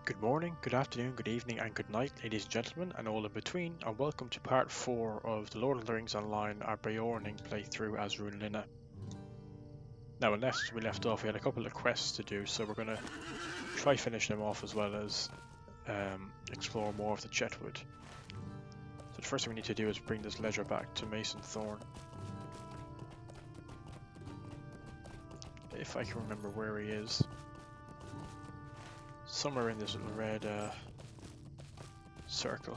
Good morning, good afternoon, good evening, and good night, ladies and gentlemen, and all in between, and welcome to part 4 of the Lord of the Rings Online, our Beorning playthrough as Runlina. Now, when we left off, we had a couple of quests to do, so we're going to try finish them off as well as explore more of the Chetwood. So the first thing we need to do is bring this ledger back to Mason Thorn. If I can remember where he is. Somewhere in this little red circle.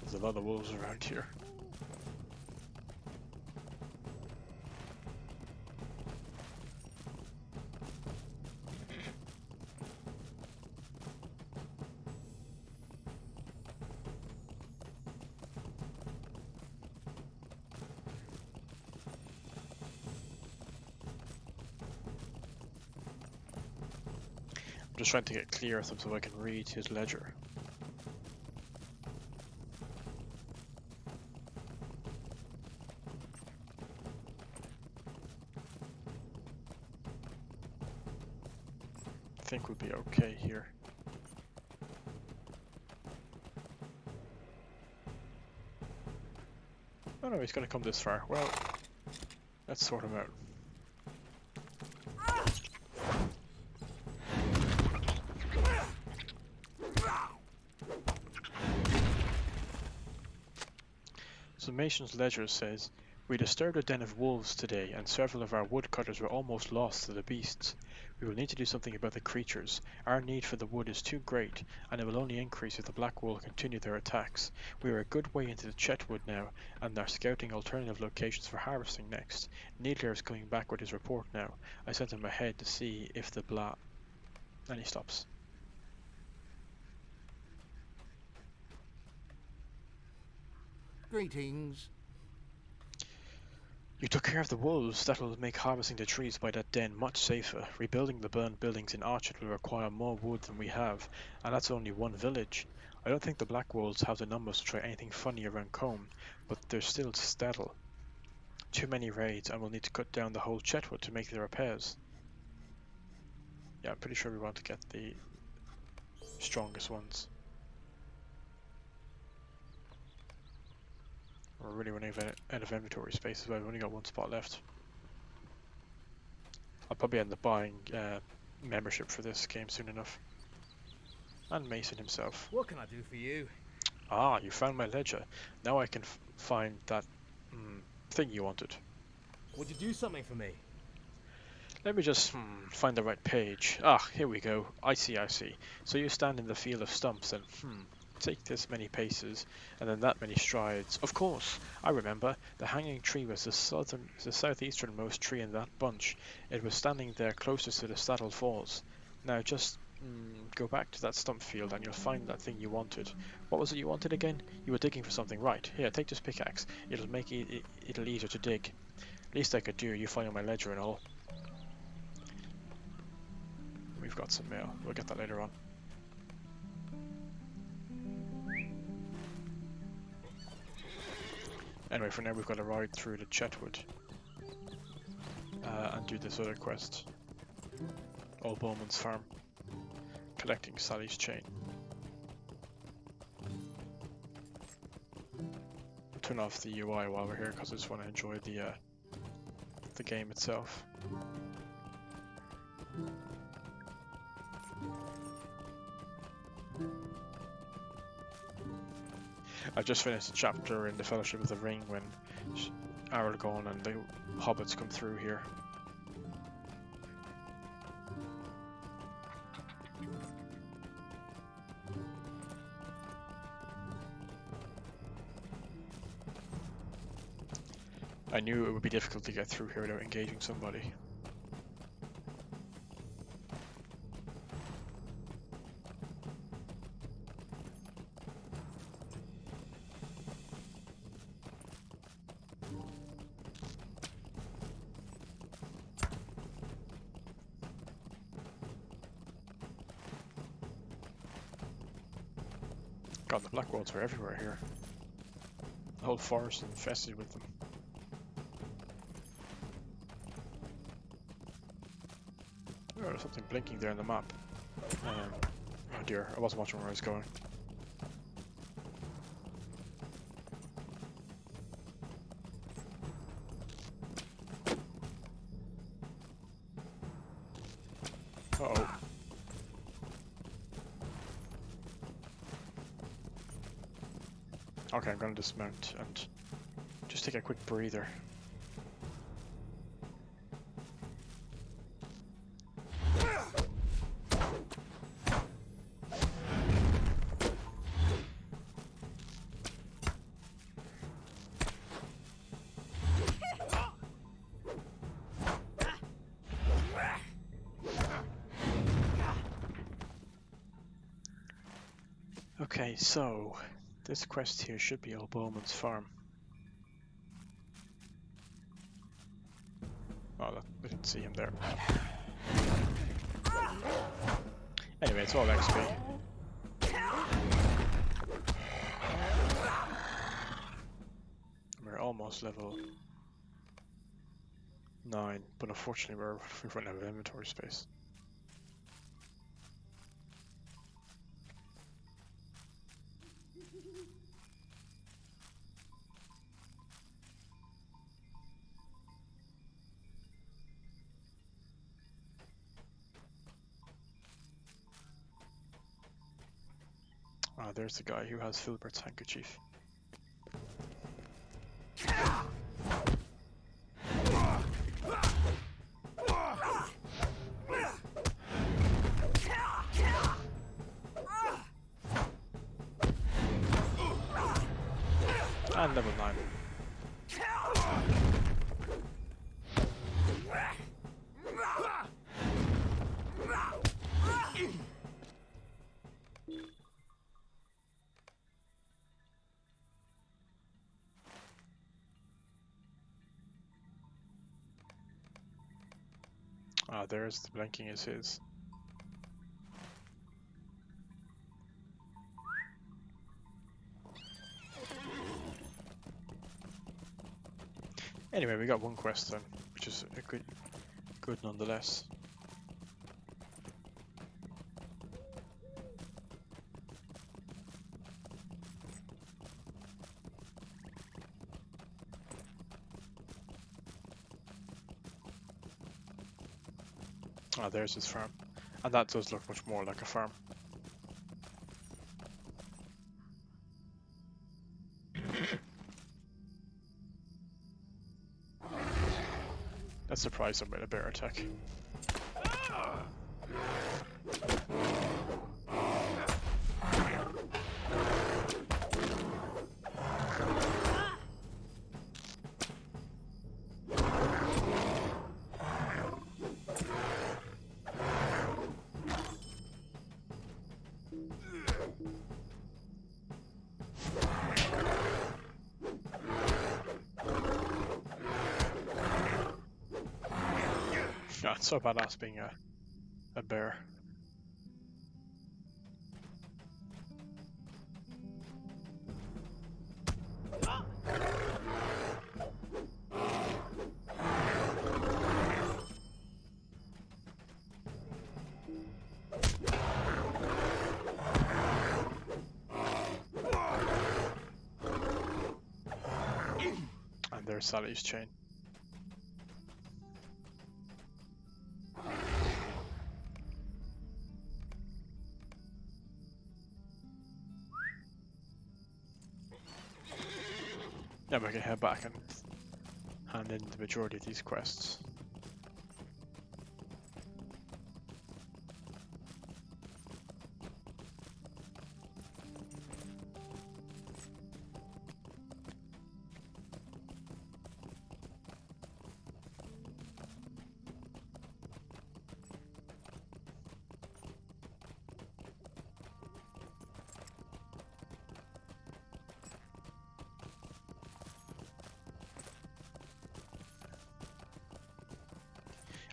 There's a lot of wolves around here. I'm just trying to get clear of them so I can read his ledger. I think we'll be okay here. Oh no, he's gonna come this far. Well, let's sort him out. So Mason's ledger says, "We disturbed a den of wolves today, and several of our woodcutters were almost lost to the beasts. We will need to do something about the creatures. Our need for the wood is too great, and it will only increase if the Black Wool continue their attacks. We are a good way into the Chetwood now, and are scouting alternative locations for harvesting next. Needler is coming back with his report now. I sent him ahead to see if the blah..." And he stops. Greetings. "You took care of the wolves. That'll make harvesting the trees by that den much safer. Rebuilding the burned buildings in Archet will require more wood than we have, and that's only one village. I don't think the Black Wolves have the numbers to try anything funny around Combe, but they're still steadil. Too many raids, and we'll need to cut down the whole Chetwood to make the repairs." Yeah, I'm pretty sure we want to get the strongest ones. We're really running out of inventory space as well. We've only got one spot left. I'll probably end up buying membership for this game soon enough. And Mason himself. What can I do for you? Ah, you found my ledger. Now I can find that thing you wanted. Would you do something for me? Let me just find the right page. Ah, here we go. I see. So you stand in the field of stumps and take this many paces, and then that many strides. Of course, I remember. The hanging tree was the southeasternmost tree in that bunch. It was standing there closest to the Saddle Falls. Now just go back to that stump field and you'll find that thing you wanted. What was it you wanted again? You were digging for something, right? Here, take this pickaxe. It'll make it'll easier to dig. Least I could do, you finding my ledger and all. We've got some mail. We'll get that later on. Anyway, for now we've got to ride through the Chetwood and do this other quest. Old Bowman's farm. Collecting Sally's chain. Turn off the UI while we're here because I just want to enjoy the game itself. I just finished a chapter in the Fellowship of the Ring when Aragorn and the hobbits come through here. I knew it would be difficult to get through here without engaging somebody. God, the black walls are everywhere here. The whole forest is infested with them. Oh, there's something blinking there on the map. Oh dear, I wasn't watching where I was going. Uh-oh. Okay, I'm gonna dismount and just take a quick breather. Okay, so this quest here should be Old Bowman's farm. Oh, I didn't see him there. Anyway, it's all XP. We're almost level 9, but unfortunately we've run out of inventory space. Ah, there's the guy who has Filbert's handkerchief. And level 9. Ah, there's the blinking is his. Anyway, we got one quest then, which is a good nonetheless. Ah, there's his farm. And that does look much more like a farm. That's surprised I'm with a bear attack. Yeah, it's so badass being a bear. And there's Sally's chain. Yeah, we can head back and hand in the majority of these quests.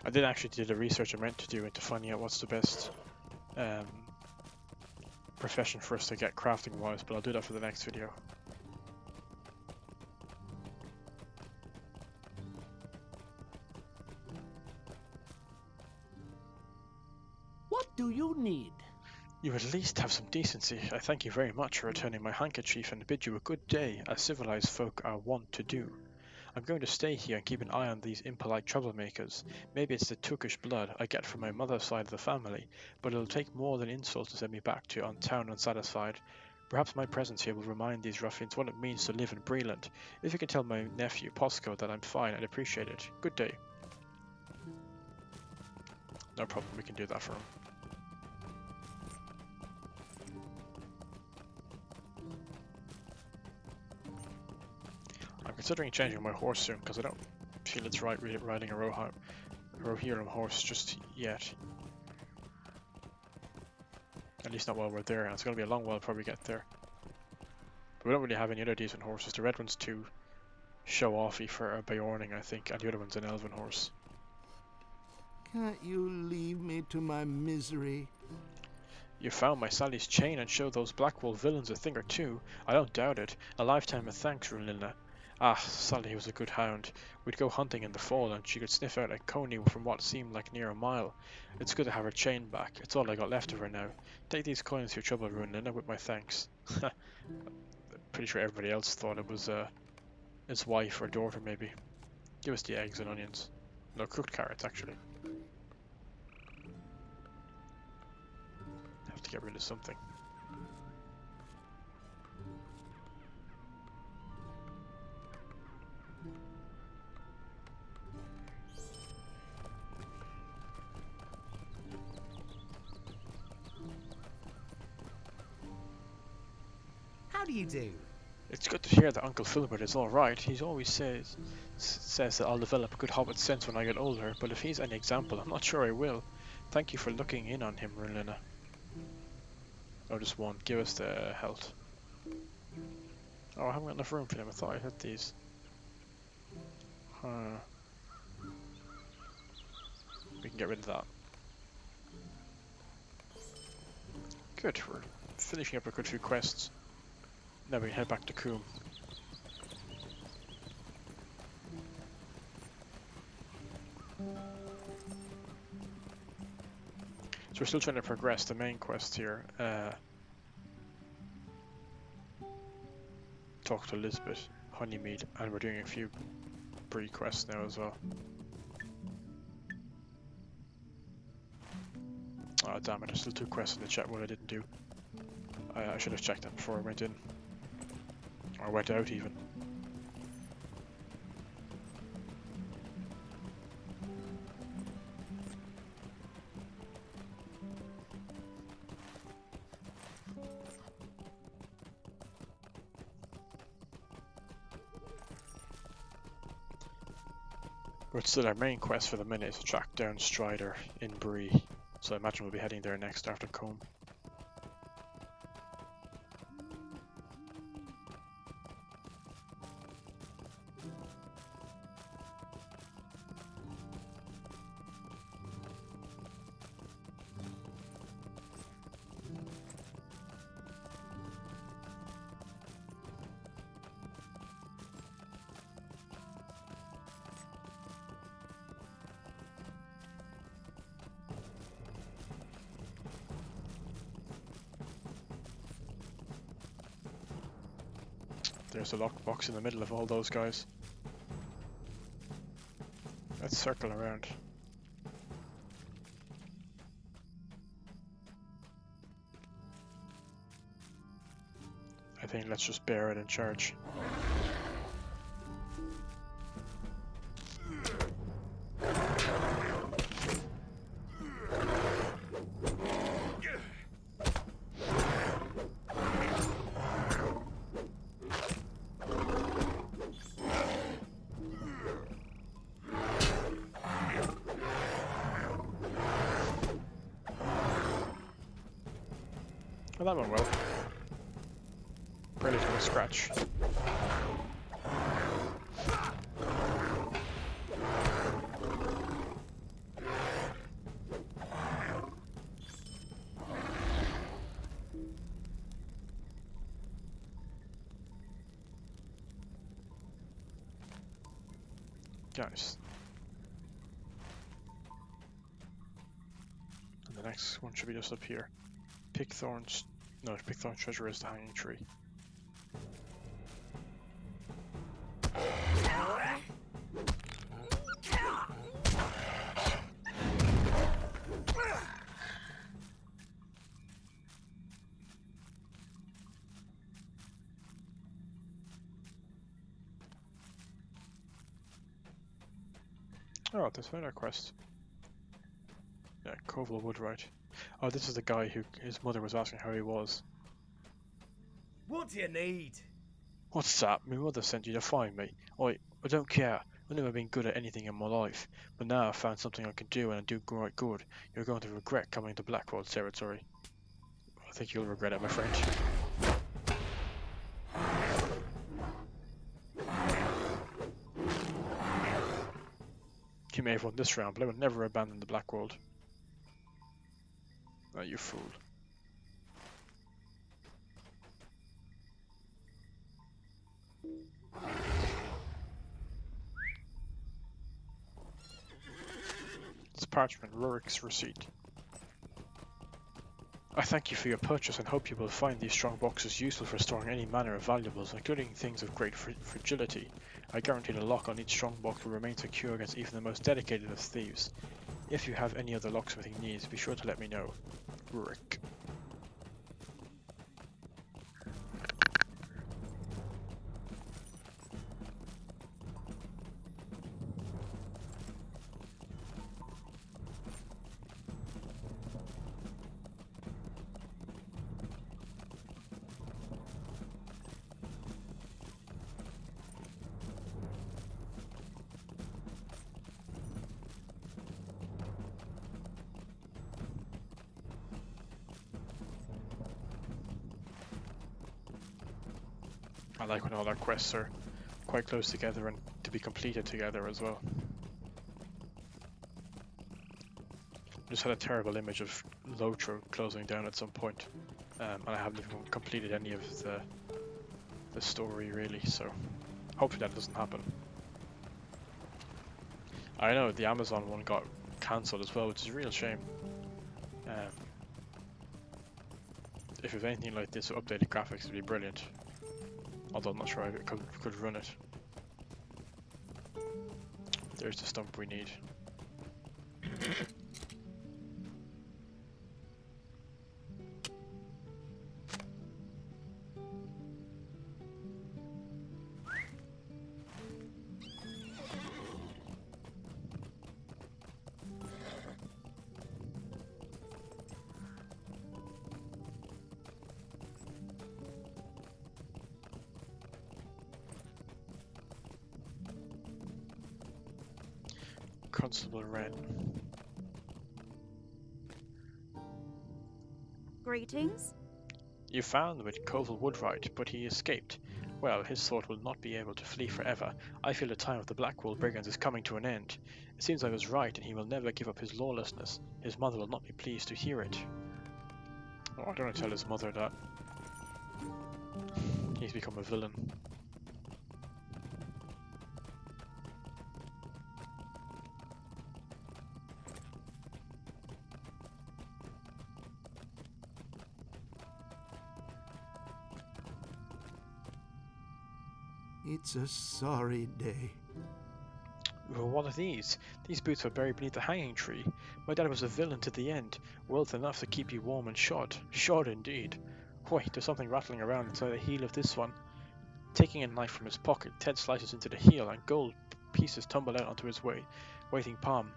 I did actually do the research I meant to do into finding out what's the best profession for us to get crafting wise, but I'll do that for the next video. What do you need? You at least have some decency. I thank you very much for returning my handkerchief and bid you a good day, as civilized folk are wont to do. I'm going to stay here and keep an eye on these impolite troublemakers. Maybe it's the Turkish blood I get from my mother's side of the family, but it'll take more than insults to send me back to town unsatisfied. Perhaps my presence here will remind these ruffians what it means to live in Breeland. If you can tell my nephew, Posco, that I'm fine, I'd appreciate it. Good day. No problem, we can do that for him. I'm considering changing my horse soon, because I don't feel it's right riding a Rohirrim horse just yet. At least not while we're there, and it's going to be a long while before we get there. But we don't really have any other decent horses. The red one's too show-offy for a Beorning, I think, and the other one's an elven horse. Can't you leave me to my misery? You found my Sally's chain and showed those Blackwall villains a thing or two. I don't doubt it. A lifetime of thanks, Runlina. Ah, Sally was a good hound. We'd go hunting in the fall and she could sniff out a coney from what seemed like near a mile. It's good to have her chain back. It's all I got left of her now. Take these coins for your trouble, Runlina, with my thanks. Pretty sure everybody else thought it was his wife or daughter, maybe. Give us the eggs and onions. No, cooked carrots, actually. Have to get rid of something. How do you do? It's good to hear that Uncle Philbert is alright. He always says that I'll develop a good hobbit sense when I get older, but if he's any example, I'm not sure I will. Thank you for looking in on him, Runlina. Oh, just one. Give us the health. Oh, I haven't got enough room for them. I thought I had these. We can get rid of that. Good, we're finishing up a good few quests. Now we can head back to Coombe. So we're still trying to progress the main quest here. Talk to Elizabeth, Honeymead, and we're doing a few Bree quests now as well. Oh damn it, there's still 2 quests in the chat, what I didn't do. I should have checked that before I went in. Or went out even. But still our main quest for the minute is to track down Strider in Bree. So I imagine we'll be heading there next after Combe. There's a lockbox in the middle of all those guys. Let's circle around. I think let's just bear it and charge. Oh, that went well. Barely took a scratch. Nice. And the next one should be just up here. Pickthorn's... No, Pickthorn's treasure is the hanging tree. Oh, there's another quest. Yeah, Koval Woodwright. Oh, this is the guy who his mother was asking how he was. What do you need? What's that? My mother sent you to find me. I don't care. I've never been good at anything in my life, but now I've found something I can do and I do quite good. You're going to regret coming to Blackroll territory. I think you'll regret it, my friend. You may have won this round, but I would never abandon the Black World. Oh, you fool. It's parchment, Rurik's receipt. I thank you for your purchase and hope you will find these strong boxes useful for storing any manner of valuables, including things of great fragility. I guarantee the lock on each strong box will remain secure against even the most dedicated of thieves. If you have any other locksmithing needs, be sure to let me know. Rurik. I like when all our quests are quite close together and to be completed together as well. Just had a terrible image of LOTRO closing down at some point, and I haven't even completed any of the story really, so hopefully that doesn't happen. I know the Amazon one got cancelled as well, which is a real shame. If you have anything like this with updated graphics, it'd be brilliant. Although I'm not sure I could run it. There's the stump we need. Constable Wren. Greetings. You found with Koval Woodwright, but he escaped. Well, his sword will not be able to flee forever. I feel the time of the Blackwall brigands is coming to an end. It seems I was right, and he will never give up his lawlessness. His mother will not be pleased to hear it. Oh, I don't want to tell his mother that. He's become a villain. It's a sorry day. Well, what are these? These boots were buried beneath the hanging tree. My dad was a villain to the end. Wealth enough to keep you warm and shod. Shod indeed. Wait, there's something rattling around inside the heel of this one. Taking a knife from his pocket, Ted slices into the heel and gold pieces tumble out onto his waiting palm.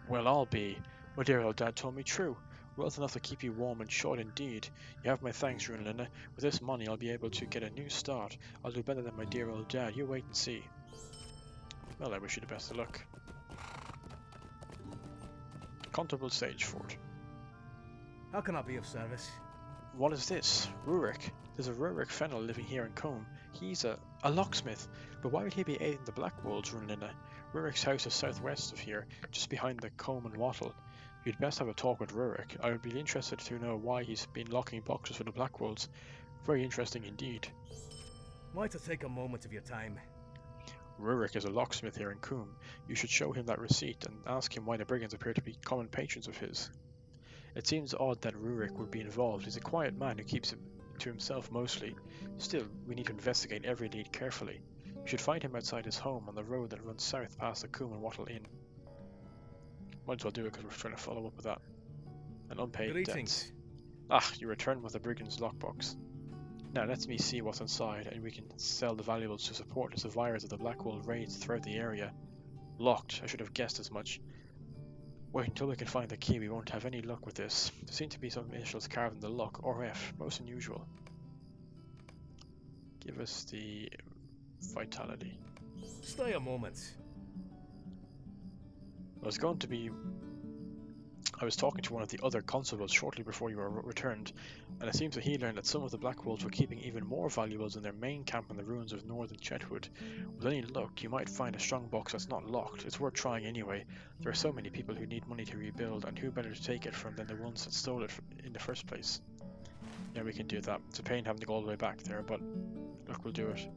Well, I'll be. My dear old dad told me true. Wealth enough to keep you warm and shod indeed. You have my thanks, Runlina. With this money I'll be able to get a new start. I'll do better than my dear old dad. You wait and see. Well, I wish you the best of luck. Comfortable Sage Fort. How can I be of service? What is this? Rurik. There's a Rurik Fennel living here in Combe. He's a locksmith. But why would he be aiding the Black Wolves, Runlina? Rurik's house is southwest of here, just behind the Combe and Wattle. You'd best have a talk with Rurik. I would be interested to know why he's been locking boxes for the Black Wolves. Very interesting indeed. Why to take a moment of your time? Rurik is a locksmith here in Coombe. You should show him that receipt and ask him why the brigands appear to be common patrons of his. It seems odd that Rurik would be involved. He's a quiet man who keeps it to himself mostly. Still, we need to investigate every lead carefully. We should find him outside his home on the road that runs south past the Coombe and Wattle Inn. Might as well do it because we're trying to follow up with that. An unpaid Greetings. debts. Ah, you returned with the brigand's lockbox. Now let me see what's inside, and we can sell the valuables to support the survivors of the Blackwall raids throughout the area. Locked, I should have guessed as much. Wait until we can find the key, we won't have any luck with this. There seem to be some initials carved in the lock, RF, most unusual. Give us the vitality. Stay a moment. I was talking to one of the other constables shortly before you were returned, and it seems that he learned that some of the Black Wolves were keeping even more valuables in their main camp in the ruins of northern Chetwood. With any luck, you might find a strong box that's not locked. It's worth trying anyway. There are so many people who need money to rebuild, and who better to take it from than the ones that stole it in the first place? Yeah, we can do that. It's a pain having to go all the way back there, but look, we'll do it.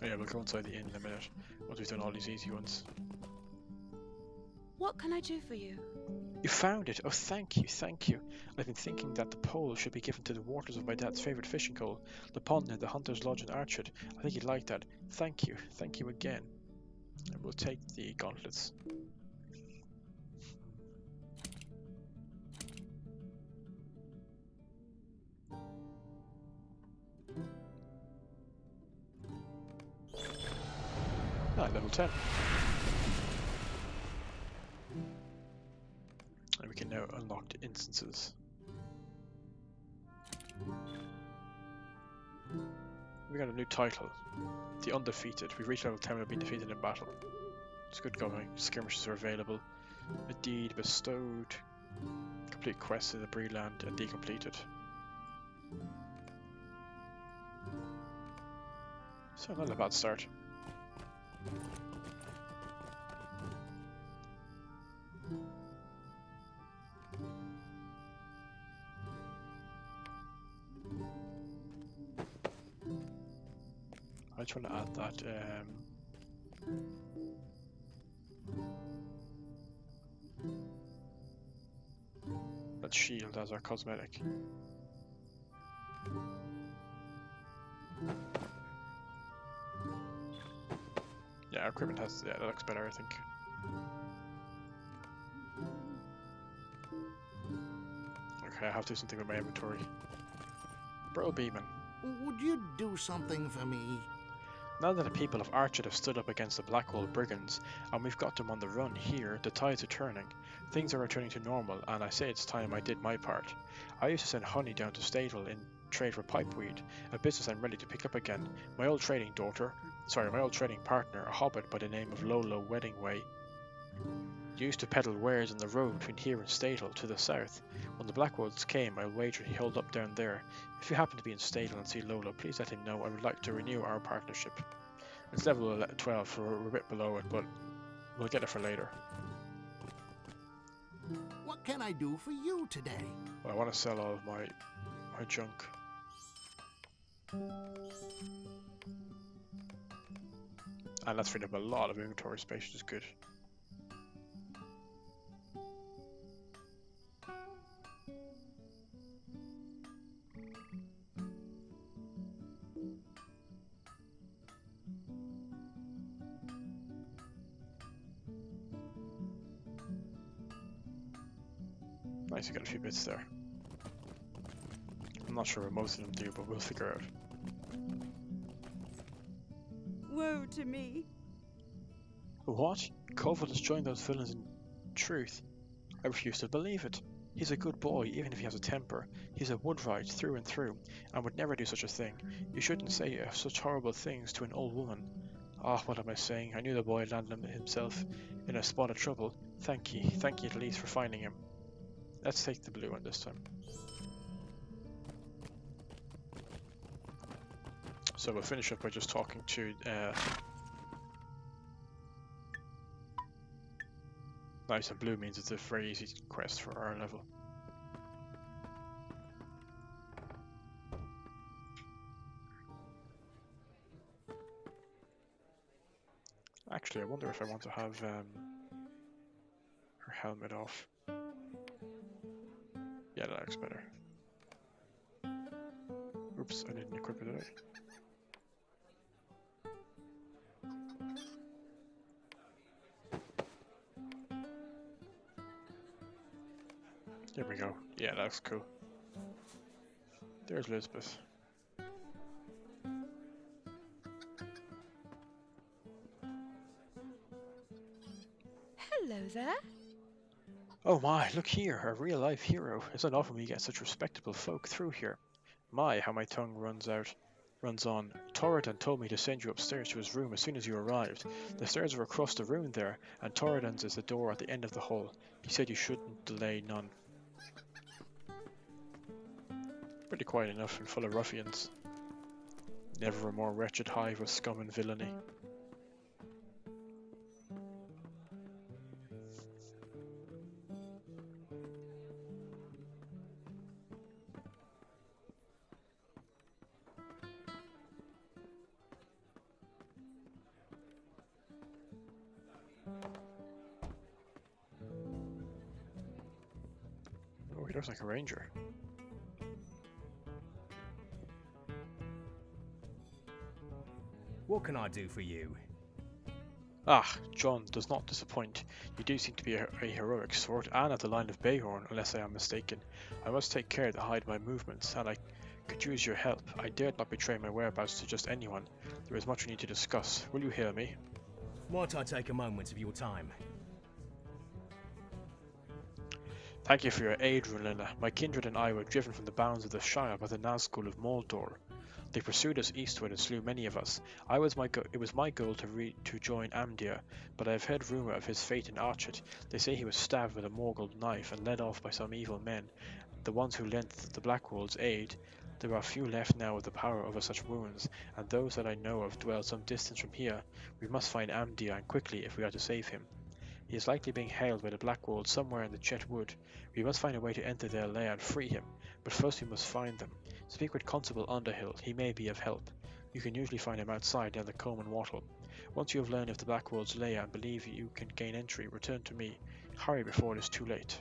Oh yeah, we'll go inside the inn in a minute, once we've done all these easy ones. What can I do for you? You found it! Oh, thank you, thank you. I've been thinking that the pole should be given to the waters of my dad's favourite fishing hole, the pond near the Hunter's Lodge in Archard. I think he'd like that. Thank you again. And we'll take the gauntlets. Ah, level 10. And we can now unlock the instances. We got a new title. The Undefeated. We've reached level 10 and have been defeated in battle. It's good going. Skirmishes are available. A deed bestowed. Complete quests in the Bree land and decompleted. So not a bad start. I just want to add that shield as our cosmetic. Yeah, our equipment has, yeah, that looks better, I think. Okay, I have to do something with my inventory. Bro Beeman. Would you do something for me? Now that the people of Archard have stood up against the Blackwall brigands, and we've got them on the run here, the tides are turning. Things are returning to normal, and I say it's time I did my part. I used to send honey down to Statel in trade for pipeweed, a business I'm ready to pick up again. My old trading partner, a hobbit by the name of Lolo Weddingway, used to peddle wares on the road between here and Statel to the south. When the Blackwolves came, I'll wager he held up down there. If you happen to be in Statel and see Lolo, please let him know. I would like to renew our partnership. It's level 12, so we're a bit below it, but we'll get it for later. What can I do for you today? Well, I want to sell all of my junk. And that's freed up a lot of inventory space, which is good. Nice, you got a few bits there. I'm not sure what most of them do, but we'll figure out. Woe to me. What? Koval has joined those villains in truth? I refuse to believe it. He's a good boy, even if he has a temper. He's a woodwright through and through, and would never do such a thing. You shouldn't say such horrible things to an old woman. Ah, what am I saying? I knew the boy landed himself in a spot of trouble. Thank you at least for finding him. Let's take the blue one this time. So we'll finish up by just talking to Nice, and blue means it's a very easy quest for our level. Actually, I wonder if I want to have her helmet off. Yeah, that looks better. Oops, I didn't equip it, did I? There we go. Yeah, that looks cool. There's Elizabeth. Hello there. Oh my, look here, a real life hero. It's not often we get such respectable folk through here. My, how my tongue runs on. Torridon told me to send you upstairs to his room as soon as you arrived. The stairs are across the room there, and Torridon's is the door at the end of the hall. He said you shouldn't delay none. Pretty quiet enough and full of ruffians. Never a more wretched hive of scum and villainy. Oh, he looks like a ranger. What can I do for you? Ah, John does not disappoint. You do seem to be a heroic sort, and at the line of Beorning, unless I am mistaken. I must take care to hide my movements, and I could use your help. I dared not betray my whereabouts to just anyone. There is much we need to discuss. Will you hear me? Might I take a moment of your time? Thank you for your aid, Runlina. My kindred and I were driven from the bounds of the Shire by the Nazgul of Mordor. They pursued us eastward and slew many of us. It was my goal to join Amdir, but I have heard rumour of his fate in Archet. They say he was stabbed with a Morgul knife and led off by some evil men, the ones who lent the Blackwolves aid. There are few left now with the power over such wounds, and those that I know of dwell some distance from here. We must find Amdir, and quickly, if we are to save him. He is likely being held by the Blackwolves somewhere in the Chet Wood. We must find a way to enter their lair and free him, but first we must find them. Speak with Constable Underhill, he may be of help. You can usually find him outside near the Comb and Wattle. Once you have learned of the Blackwolves' lair and believe you can gain entry, return to me. Hurry before it is too late.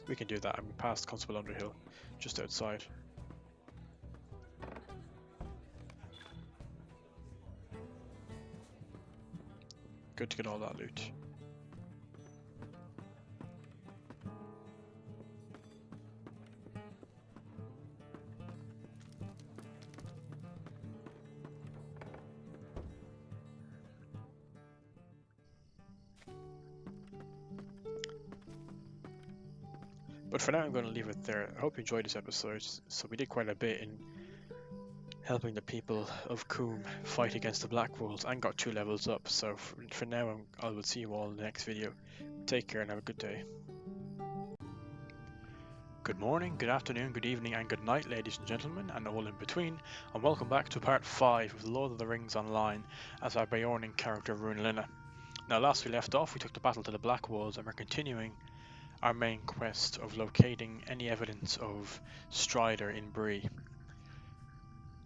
We can do that, and we passed Constable Underhill, just outside. Good to get all that loot. But for now I'm going to leave it there. I hope you enjoyed this episode. So we did quite a bit in helping the people of Coombe fight against the Blackwolves and got 2 levels up. So for now I will see you all in the next video. Take care and have a good day. Good morning, good afternoon, good evening and good night, ladies and gentlemen, and all in between, and welcome back to part 5 of Lord of the Rings Online as our Beorning character Runlina. Now last we left off we took the battle to the Blackwolves and we're continuing our main quest of locating any evidence of Strider in Bree.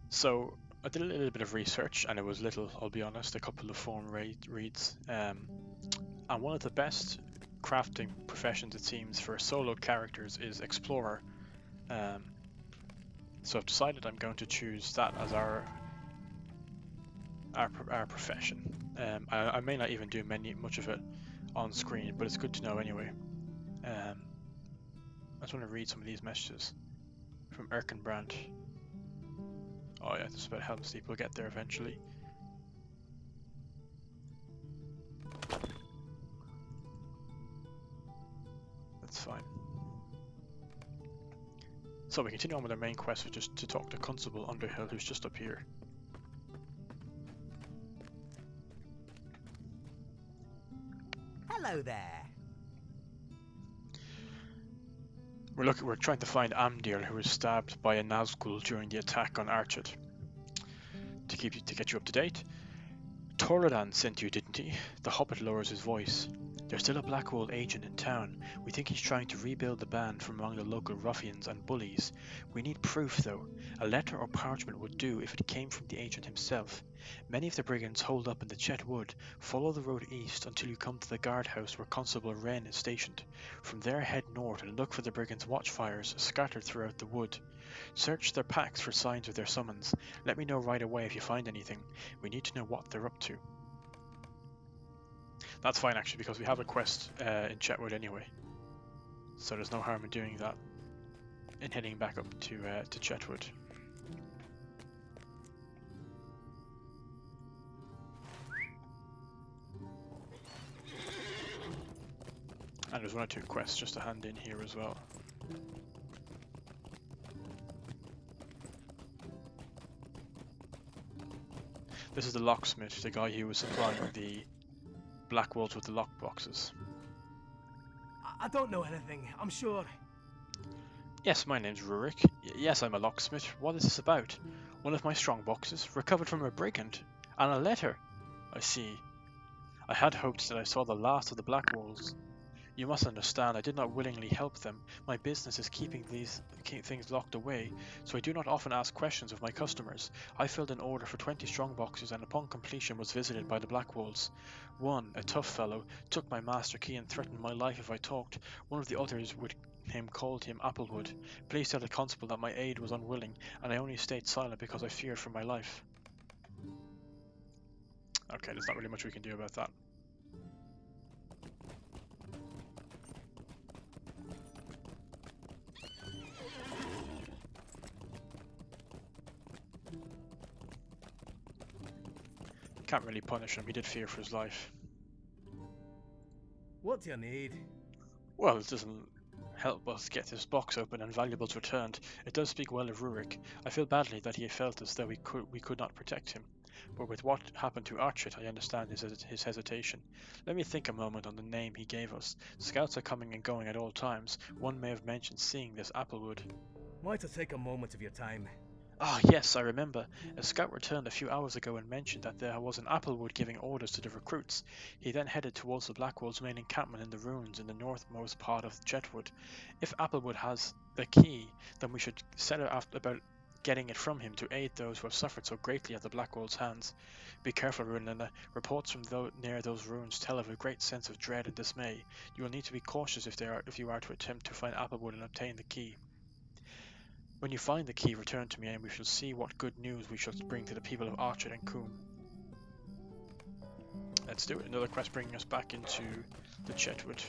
So I did a little bit of research, and it was little, I'll be honest, a couple of forum reads, and one of the best crafting professions, it seems, for solo characters is Explorer. So I've decided I'm going to choose that as our profession. I may not even do much of it on screen, but it's good to know anyway. I just want to read some of these messages from Erkenbrand. Oh yeah, this is about Helm's Deep. We'll get there eventually. That's fine. So we continue on with our main quest, which is to talk to Constable Underhill, who's just up here. Hello there. We're trying to find Amdir, who was stabbed by a Nazgul during the attack on Archet. To get you up to date, Torredan sent you, didn't he? The hobbit lowers his voice. There's still a Blackwall agent in town. We think he's trying to rebuild the band from among the local ruffians and bullies. We need proof, though. A letter or parchment would do if it came from the agent himself. Many of the brigands hold up in the Chet Wood. Follow the road east until you come to the guardhouse where Constable Wren is stationed. From there head north and look for the brigands' watchfires scattered throughout the wood. Search their packs for signs of their summons. Let me know right away if you find anything. We need to know what they're up to. That's fine actually, because we have a quest in Chetwood anyway. So there's no harm in doing that. And heading back up to Chetwood. And there's 1 or 2 quests just to hand in here as well. This is the locksmith, the guy who was supplying the black walls with the lockboxes. I don't know anything, I'm sure. Yes, my name's Rurik. Yes, I'm a locksmith. What is this about? One of my strong boxes, recovered from a brigand, and a letter. I see. I had hoped that I saw the last of the black walls. You must understand, I did not willingly help them. My business is keeping these things locked away, so I do not often ask questions of my customers. I filled an order for 20 strong boxes and upon completion was visited by the Blackwolves. One, a tough fellow, took my master key and threatened my life if I talked. One of the others called him Applewood. Please tell the constable that my aid was unwilling, and I only stayed silent because I feared for my life. Okay, there's not really much we can do about that. Can't really punish him, he did fear for his life. What do you need? Well, it doesn't help us get this box open and valuables returned. It does speak well of Rurik. I feel badly that he felt as though we could not protect him. But with what happened to Archit, I understand his hesitation. Let me think a moment on the name he gave us. Scouts are coming and going at all times. One may have mentioned seeing this Applewood. Why to take a moment of your time? Ah, yes, I remember. A scout returned a few hours ago and mentioned that there was an Applewood giving orders to the recruits. He then headed towards the Blackwall's main encampment in the ruins in the northmost part of Chetwood. If Applewood has the key, then we should set about getting it from him to aid those who have suffered so greatly at the Blackwall's hands. Be careful, Runlina. Reports from near those ruins tell of a great sense of dread and dismay. You will need to be cautious if you are to attempt to find Applewood and obtain the key. When you find the key, return to me and we shall see what good news we shall bring to the people of Archit and Coombe. Let's do it. Another quest bringing us back into the Chetwood.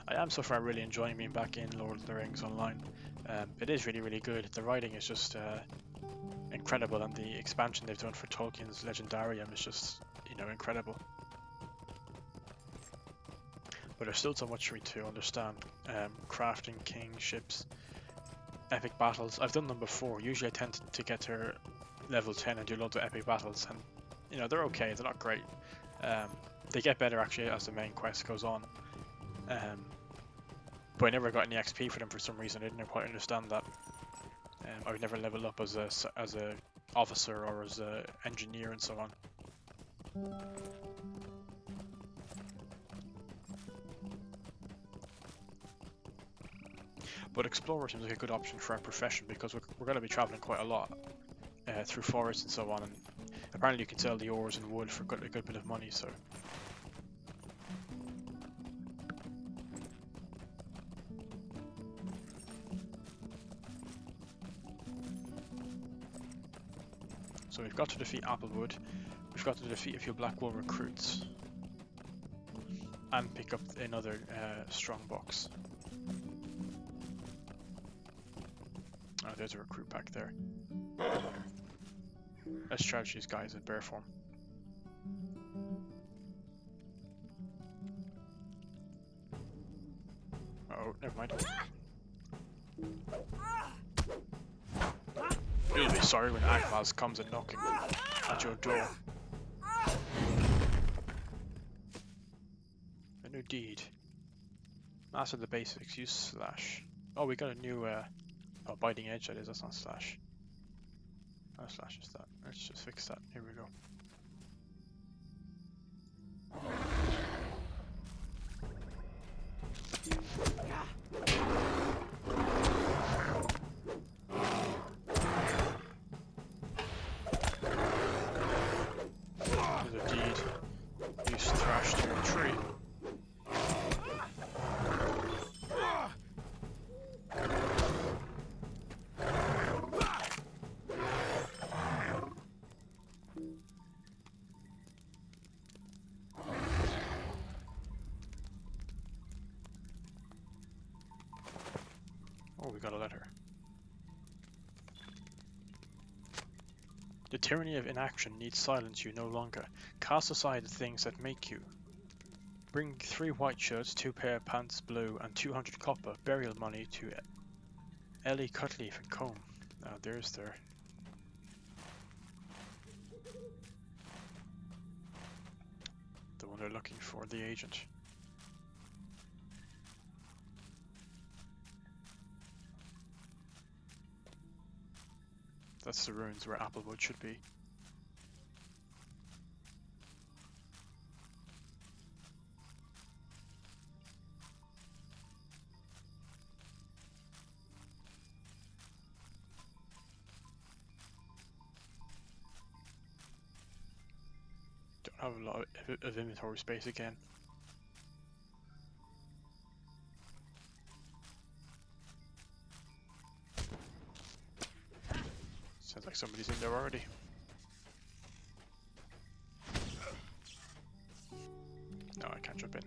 I am so far really enjoying being back in Lord of the Rings Online. It is really, really good. The writing is just incredible, and the expansion they've done for Tolkien's Legendarium is just, incredible. But there's still so much for me to understand. Crafting king ships, epic battles. I've done them before. Usually I tend to get to level 10 and do loads of epic battles, and they're okay, they're not great. They get better actually as the main quest goes on. But I never got any XP for them for some reason. I didn't quite understand that. I would never level up as a officer or as a engineer and so on. But Explorer seems like a good option for our profession because we're going to be traveling quite a lot through forests and so on, and apparently you can sell the ores and wood for a good bit of money, so. So we've got to defeat Applewood, we've got to defeat a few Blackwall recruits, and pick up another strong box. Oh, there's a recruit back there. Let's charge these guys in bear form. Oh, never mind. You'll be sorry when Agmaz comes and knocking at your door. A new deed. Master the basics, use slash. Oh, we got a new oh, biting edge that is, that's not slash. Oh, slash is that. Let's just fix that. Here we go. There's a deed. Use thrash to a tree. Oh, we got a letter. The tyranny of inaction needs silence you no longer. Cast aside the things that make you. Bring 3 white shirts, 2 pair of pants blue, and 200 copper burial money to Ellie Cutleaf and Combe. Now there's their... the one they're looking for, the agent. That's the ruins where Applewood should be. Don't have a lot of inventory space again. Sounds like somebody's in there already. No, I can't jump in.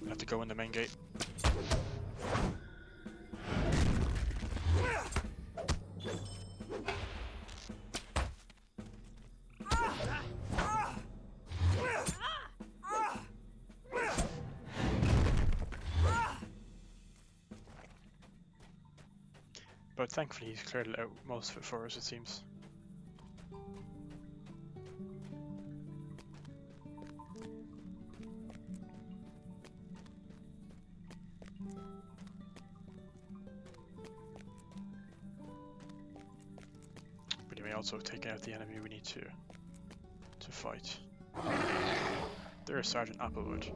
I have to go in the main gate. But thankfully he's cleared out most of it for us, it seems. But he may also have taken out the enemy we need to fight. There's Sergeant Applewood.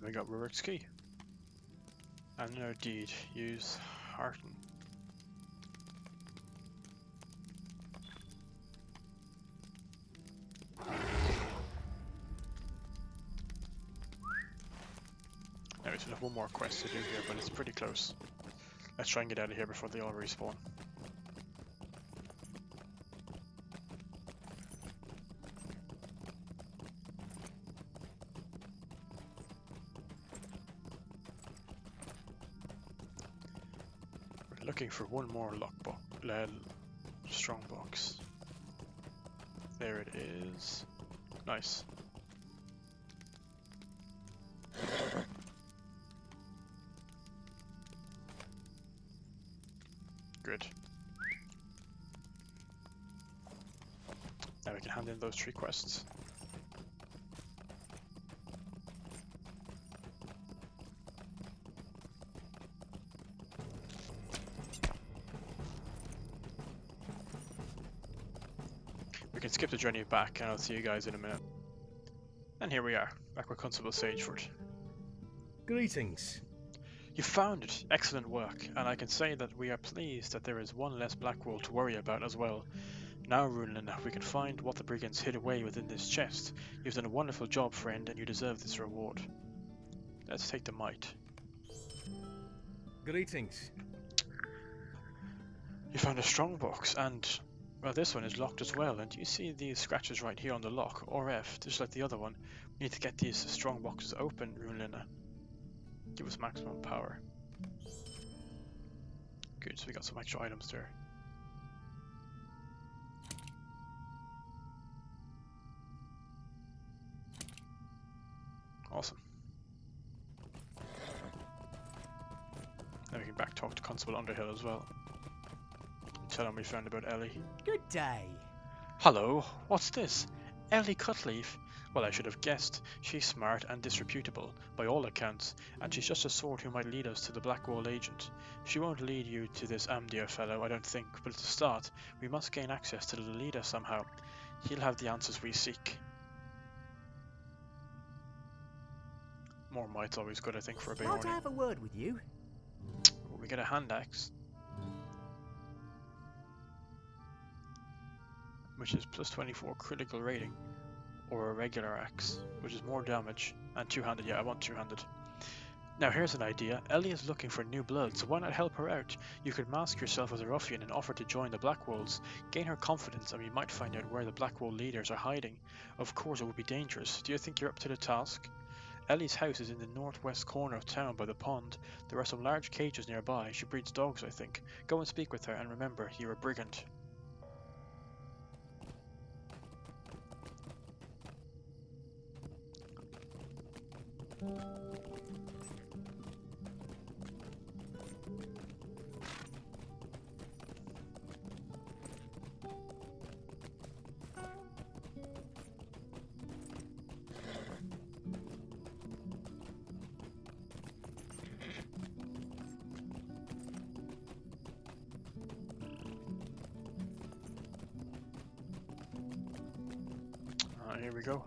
We got Rurik's key. And no deed. Use Hearten. Now we still have one more quest to do here, but it's pretty close. Let's try and get out of here before they all respawn. Looking for one more lockbox, strong box. There it is. Nice. Good. Now we can hand in those 3 quests. We can skip the journey back and I'll see you guys in a minute. And here we are, back with Constable Sageford. Greetings. You found it! Excellent work, and I can say that we are pleased that there is one less Blackwall to worry about as well. Now, Runlina, we can find what the brigands hid away within this chest. You've done a wonderful job, friend, and you deserve this reward. Let's take the might. Greetings. You found a strong box, and well, this one is locked as well. And you see these scratches right here on the lock, or F, just like the other one. We need to get these strong boxes open, Runlina. Give us maximum power. Good, so we got some extra items there. Awesome. Now we can back talk to Constable Underhill as well. Tell him we found about Ellie. Good day. Hello, what's this? Ellie Cutleaf? Well, I should have guessed. She's smart and disreputable, by all accounts, and she's just a sort who might lead us to the Blackwall agent. She won't lead you to this dear fellow, I don't think, but to start, we must gain access to the leader somehow. He'll have the answers we seek. More might's always good, I think, for a Want to Beorning. have a word with you? We get a hand axe, which is plus 24 critical rating, or a regular axe, which is more damage, and two-handed. Yeah, I want two-handed. Now here's an idea. Ellie is looking for new blood, so why not help her out? You could mask yourself as a ruffian and offer to join the Blackwolves. Gain her confidence and we might find out where the Blackwall leaders are hiding. Of course it would be dangerous. Do you think you're up to the task? Ellie's house is in the northwest corner of town by the pond. There are some large cages nearby. She breeds dogs, I think. Go and speak with her, and remember, you're a brigand. Here we go.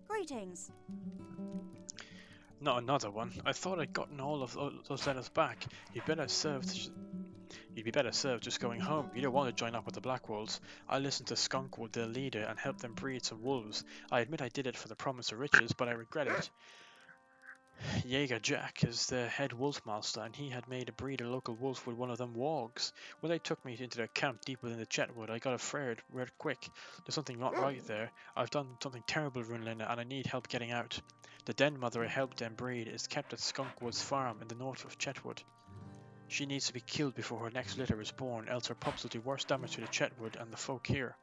Greetings. Not another one. I thought I'd gotten all of those letters back. You'd be better served just going home. You don't want to join up with the Blackwolves. I listened to Skunkwood, their leader, and helped them breed some wolves. I admit I did it for the promise of riches, but I regret it. Jaeger Jack is the head wolf master, and he had made a breed a local wolf with one of them wogs. When they took me into their camp deep within the Chetwood, I got afraid real quick. There's something not right there. I've done something terrible, Runlina, and I need help getting out. The den mother I helped them breed is kept at Skunkwood's farm in the north of Chetwood. She needs to be killed before her next litter is born, else her pups will do worse damage to the Chetwood and the folk here.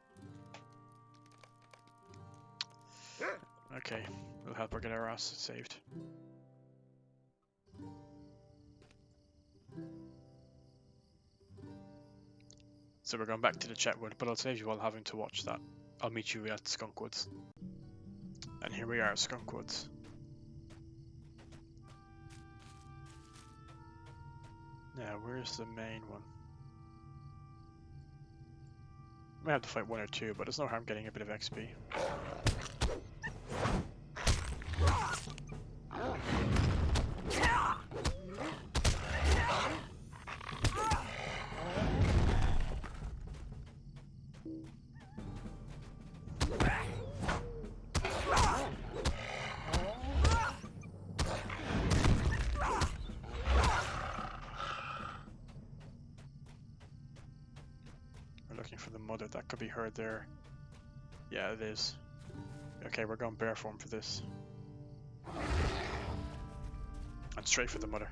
Okay, we'll help her get her ass saved. So we're going back to the Chetwood, but I'll save you all having to watch that. I'll meet you at Skunkwoods. And here we are at Skunkwoods. Now, where's the main one? Might have to fight one or two, but there's no harm getting a bit of XP. For the mother, that could be her there. Yeah, it is. Okay, we're going bear form for this. And straight for the mother.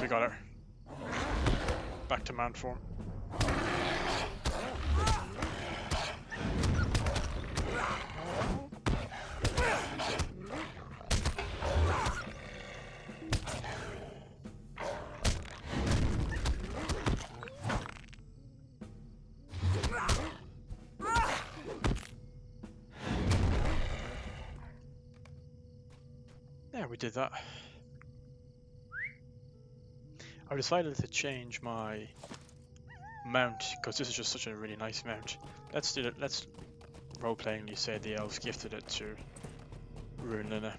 We got her. Back to man form. Yeah, we did that. I decided to change my mount because this is just such a really nice mount. Let's do it. Let's role-playingly say the elves gifted it to Runlina.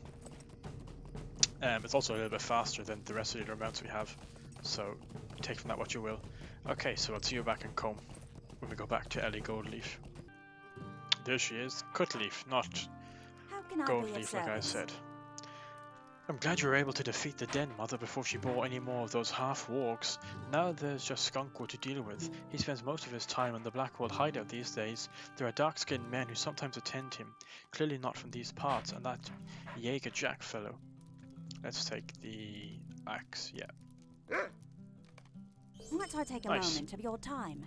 It's also a little bit faster than the rest of the other mounts we have, so take from that what you will. Okay, so I'll see you back in Combe. when we go back to Ellie Goldleaf. There she is. Cutleaf, not How can I be of Goldleaf like I service? said. I'm glad you were able to defeat the Den Mother before she bore any more of those half-wargs. Now there's just Skunkwood to deal with. He spends most of his time in the Blackwood hideout these days. There are dark-skinned men who sometimes attend him, clearly not from these parts, and that Jaeger Jack fellow. Let's take the axe, yeah. Might I take a Nice. moment of your time?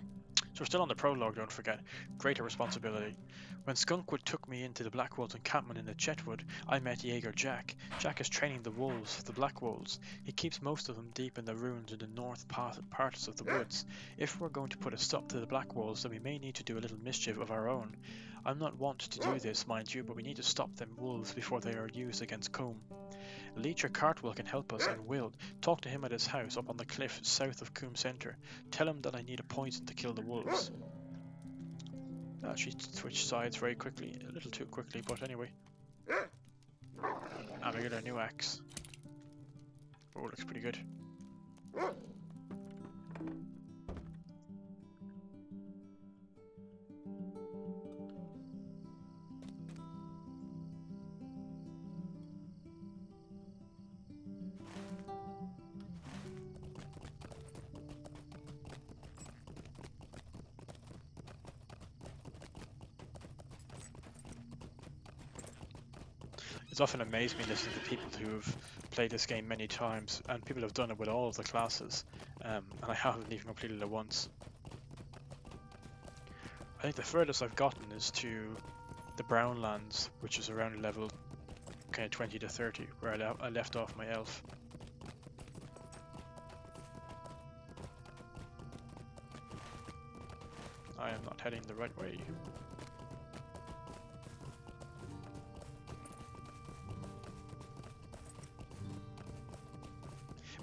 So we're still on the prologue, don't forget. Greater responsibility. When Skunkwood took me into the Blackwolves encampment in the Chetwood, I met Jaeger Jack. Jack is training the wolves for the Blackwolves. He keeps most of them deep in the ruins in the north parts of the woods. If we're going to put a stop to the Blackwolves, then we may need to do a little mischief of our own. I'm not wont to do this, mind you, but we need to stop them wolves before they are used against Combe. Leecher Cartwell can help us and will. Talk to him at his house up on the cliff south of Combe Centre. Tell him that I need a poison to kill the wolves. She switched sides very quickly, a little too quickly, but anyway. And we get our new axe. Oh, looks pretty good. It's often amazed me listening to people who've played this game many times, and people have done it with all of the classes, and I haven't even completed it once. I think the furthest I've gotten is to the Brownlands, which is around level kind of 20 to 30, where I left off my elf. I am not heading the right way.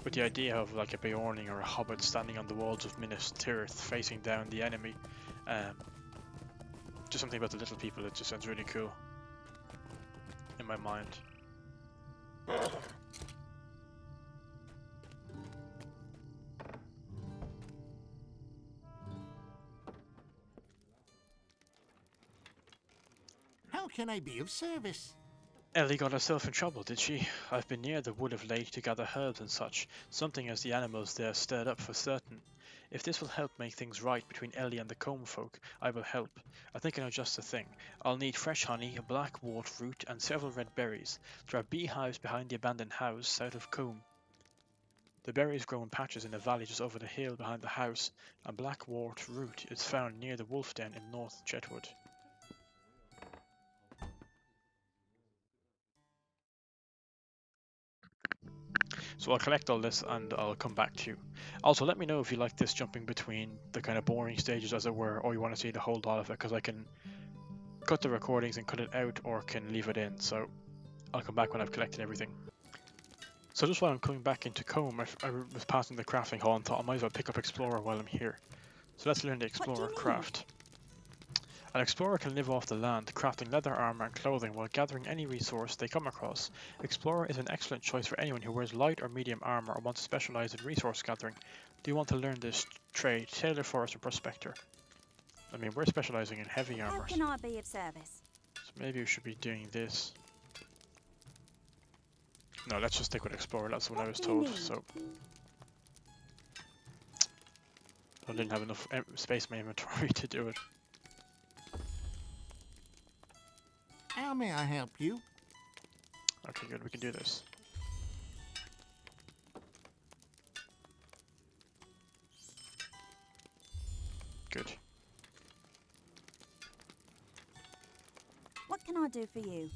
But the idea of like a Beorning or a Hobbit standing on the walls of Minas Tirith facing down the enemy, just something about the little people, it just sounds really cool in my mind. How can I be of service? Ellie got herself in trouble, did she? I've been near the wood of late to gather herbs and such, something as the animals there stirred up for certain. If this will help make things right between Ellie and the Combe folk, I will help. I think I know just the thing. I'll need fresh honey, a black wort root, and several red berries. There are beehives behind the abandoned house south of Combe. The berries grow in patches in the valley just over the hill behind the house, and black wort root is found near the wolf den in North Chetwood. So I'll collect all this and I'll come back to you. Also, let me know if you like this jumping between the kind of boring stages, as it were, or you want to see the whole lot of it, because I can cut the recordings and cut it out, or can leave it in. So I'll come back when I've collected everything. So just while I'm coming back into Combe, I was passing the crafting hall and thought I might as well pick up Explorer while I'm here. So let's learn the Explorer craft. An explorer can live off the land, crafting leather armor and clothing while gathering any resource they come across. Explorer is an excellent choice for anyone who wears light or medium armor or wants to specialize in resource gathering. Do you want to learn this trade? Tailor, Forest, or Prospector? I mean, we're specializing in heavy armor. How can I be of service? So maybe we should be doing this. No, let's just stick with Explorer, that's what I was told, so... I didn't have enough space in my inventory to do it. How may I help you? Okay, good, we can do this. Good. What can I do for you?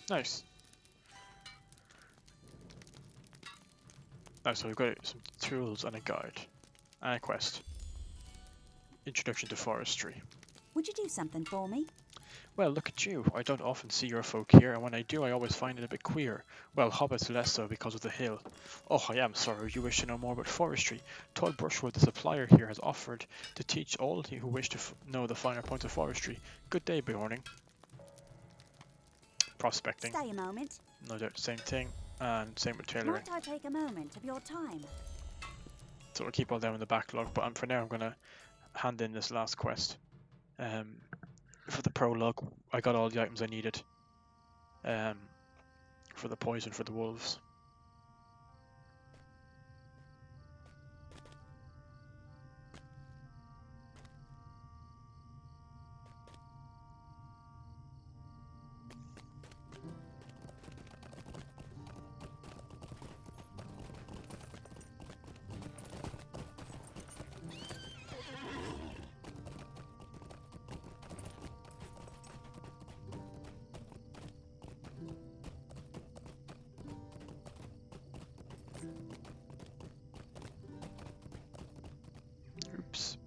Nice. Nice, so we've got some tools and a guide. And a quest. Introduction to Forestry. Would you do something for me? Well, look at you. I don't often see your folk here, and when I do, I always find it a bit queer. Well, hobbits less so because of the hill. Oh, I am sorry. You wish to know more about forestry. Todd Brushwood, the supplier here, has offered to teach all who wish to know the finer points of forestry. Good day, Beorning. Prospecting. Stay a moment. No doubt, same thing, and same with tailoring. Might I take a moment of your time? So we'll keep all down in the backlog, but for now I'm going to hand in this last quest. For the prologue, I got all the items I needed. For the poison for the wolves. Oops.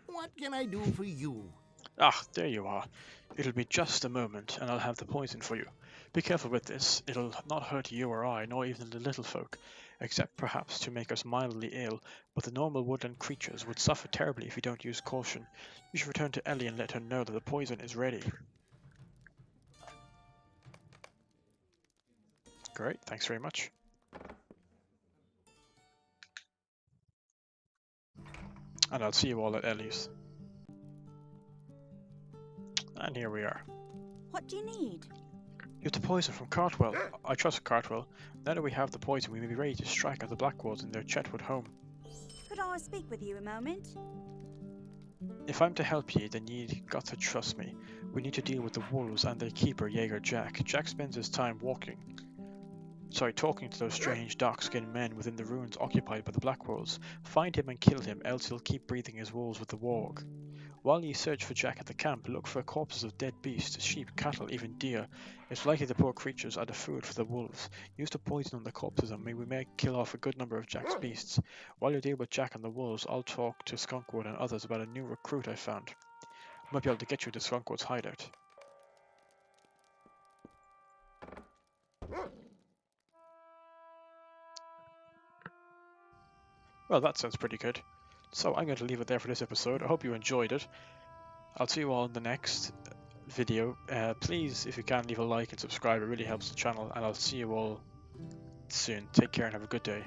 What can I do for you? Ah, there you are. It'll be just a moment, and I'll have the poison for you. Be careful with this. It'll not hurt you or I, nor even the little folk, except perhaps to make us mildly ill, but the normal woodland creatures would suffer terribly if you don't use caution. You should return to Ellie and let her know that the poison is ready. Great, thanks very much. And I'll see you all at Ellie's. And here we are. What do you need? You have the poison from Cartwell. I trust Cartwell. Now that we have the poison, we may be ready to strike at the Blackwoods in their Chetwood home. Could I speak with you a moment? If I'm to help ye, then ye got to trust me. We need to deal with the wolves and their keeper, Jaeger Jack. Jack spends his time talking to those strange dark-skinned men within the ruins occupied by the Blackwolves. Find him and kill him, else he'll keep breathing his wolves with the warg. While ye search for Jack at the camp, look for corpses of dead beasts, sheep, cattle, even deer. It's likely the poor creatures are the food for the wolves. Use the poison on the corpses and we may kill off a good number of Jack's beasts. While you deal with Jack and the wolves, I'll talk to Skunkwood and others about a new recruit I found. I might be able to get you to Skunkwood's hideout. Well, that sounds pretty good. So I'm going to leave it there for this episode. I hope you enjoyed it. I'll see you all in the next video. Please, if you can, leave a like and subscribe. It really helps the channel. And I'll see you all soon. Take care and have a good day.